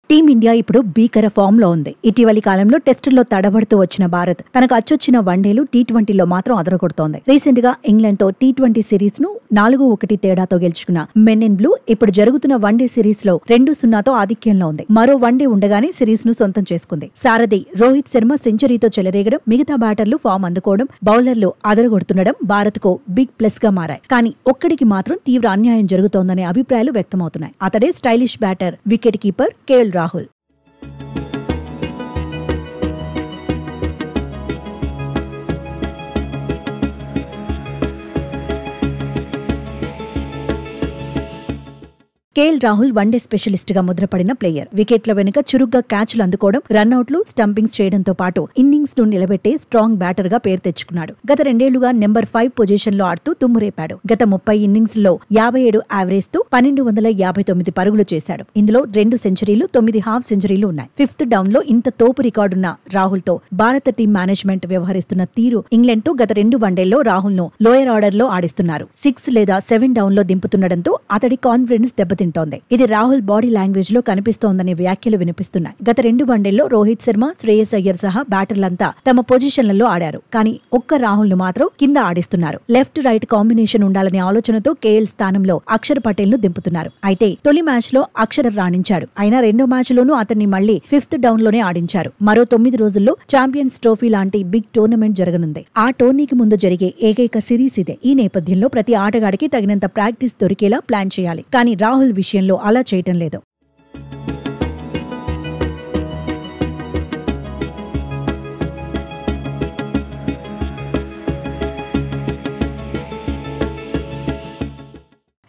Team India ఇప్పుడు భీకర form లో ఉంది. ఇటీవలి కాలంలో టెస్టుల్లో తడబడుతూ వచ్చిన భారత్ తనకు అచ్చొచ్చిన వన్డేలు టీ20లో మాత్రం అదరగొడుతోంది. రీసెంట్ గా ఇంగ్లాండ్ తో టీ20 సిరీస్ ను 4-1 తేడాతో గెలుచుకున్న మెన్ ఇన్ బ్లూ ఇప్పుడు జరుగుతున్న వన్డే సిరీస్ లో 2-0తో ఆధిక్యంలో ఉంది. మరో వన్డే ఉండగానే సిరీస్ ను సొంతం చేసుకుంది. సారథి రోహిత్ శర్మ సెంచరీతో చెలరేగడం, మిగతా బ్యాటర్లు ఫామ్ అందుకోవడం, బౌలర్లు అదరగొడుతుండడం భారత్ కు బిగ్ ప్లస్ గా మారాయి. కానీ ఒక్కడికి మాత్రం తీవ్ర అన్యాయం జరుగుతోందనే అభిప్రాయాలు వ్యక్తమవుతున్నాయి. అతడే stylish batter, wicket keeper KL Rahul. KL Rahul one day specialist గా ముద్రపడిన ప్లేయర్. వికెట్ల వెనుక చురుగ్గా క్యాచ్లు అందుకోవడం, రన్అట్లు, స్టంపింగ్స్ చేయడంతో పాటు ఇన్నింగ్స్ ను నిలబెట్టే స్ట్రాంగ్ బ్యాటర్ గా పేరు తెచ్చుకున్నాడు. గత 2 ఏళ్లుగా నెంబర్ 5 పొజిషన్ లో ఆడుతూ తుమ్మురేపాడు. గత 30 ఇన్నింగ్స్ లో 57 యావరేజ్ తో 1259 పరుగులు చేశాడు. ఇందులో 2 సెంచరీలు, 9 హాఫ్ సెంచరీలు ఉన్నాయి. 5th డౌన్ లో ఇంత తోపు రికార్డున్న రాహుల్ తో భారత టీం మేనేజ్మెంట్ వ్యవహరిస్తున్న తీరు ఇంగ్లాండ్ తో గత 2 వన్డేల్లో రాహుల్ ను లోయర్ ఆర్డర్ లో ఆడిస్తున్నారు. 6 లేదా 7 డౌన్ లో దింపుతుండటంతో అతడి కాన్ఫిడెన్స్ దెబ్బతింటోంది. ఇది రాహుల్ బాడీ లాంగ్వేజ్ లో కనిపిస్తోందనే వ్యాఖ్యలు వినిపిస్తున్నాయి. గత 2 వన్డేల్లో రోహిత్ శర్మ, శ్రేయస్ అయ్యర్ సహా బ్యాటర్లంతా తమ పొజిషన్లలో ఆడారు. కానీ ఒక్క రాహుల్ ను మాత్రం కింద ఆడిస్తున్నారు. లెఫ్ట్ రైట్ కాంబినేషన్ ఉండాలనే ఆలోచనతో కేఎల్ స్థానంలో అక్షర్ పటేల్ ను దింపుతున్నారు. అయితే తొలి మ్యాచ్ లో అక్షర్ రాణించాడు. అయినా రెండో మ్యాచ్ లోనూ అతన్ని మళ్లీ 5th డౌన్ లోనే ఆడించారు. మరో 9 రోజుల్లో ఛాంపియన్స్ ట్రోఫీ లాంటి బిగ్ టోర్నమెంట్ జరగనుంది. ఆ టోర్నీకి ముందు జరిగే ఏకైక సిరీస్ ఇదే. ఈ నేపథ్యంలో ప్రతి ఆటగాడికి తగినంత ప్రాక్టీస్ దొరికేలా ప్లాన్ చేయాలి. కానీ రాహుల్ విషయంలో అలా చేయటం లేదు.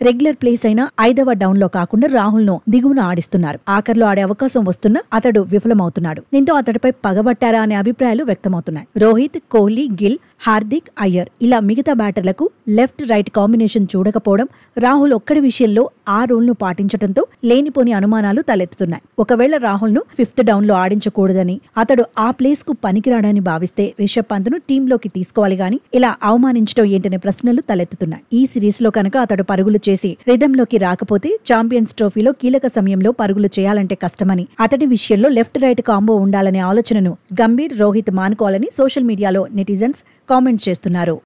రెగ్యులర్ ప్లేస్ అయిన 5వ డౌన్ లో కాకుండా రాహుల్ ను దిగువన ఆడిస్తున్నారు. ఆఖర్లో ఆడే అవకాశం వస్తున్నా అతడు విఫలమవుతున్నాడు. దీంతో అతడిపై పగబట్టారా అనే అభిప్రాయాలు వ్యక్తమవుతున్నాయి. రోహిత్, కోహ్లీ, గిల్, హార్దిక్, అయ్యర్ ఇలా మిగతా బ్యాటర్లకు లెఫ్ట్ రైట్ కాంబినేషన్ చూడకపోవడం, రాహుల్ ఒక్కడి విషయంలో ఆ రూల్ ను పాటించడంతో లేనిపోని అనుమానాలు తలెత్తుతున్నాయి. ఒకవేళ రాహుల్ ను 5th డౌన్ లో ఆడించకూడదని, అతడు ఆ ప్లేస్ కు పనికిరాడని భావిస్తే రిషబ్ పంత్ ను టీంలోకి తీసుకోవాలి గాని ఇలా అవమానించడం ఏంటనే ప్రశ్నలు తలెత్తుతున్నాయి. ఈ సిరీస్ లో కనుక అతడు పరుగులు చేసి రిథంలోకి రాకపోతే ఛాంపియన్స్ ట్రోఫీలో కీలక సమయంలో పరుగులు చేయాలంటే కష్టమని, అతడి విషయంలో లెఫ్ట్ రైట్ కాంబో ఉండాలనే ఆలోచనను గంభీర్, రోహిత్ మానుకోవాలని సోషల్ మీడియాలో నెటిజన్స్ కామెంట్ చేస్తున్నారు.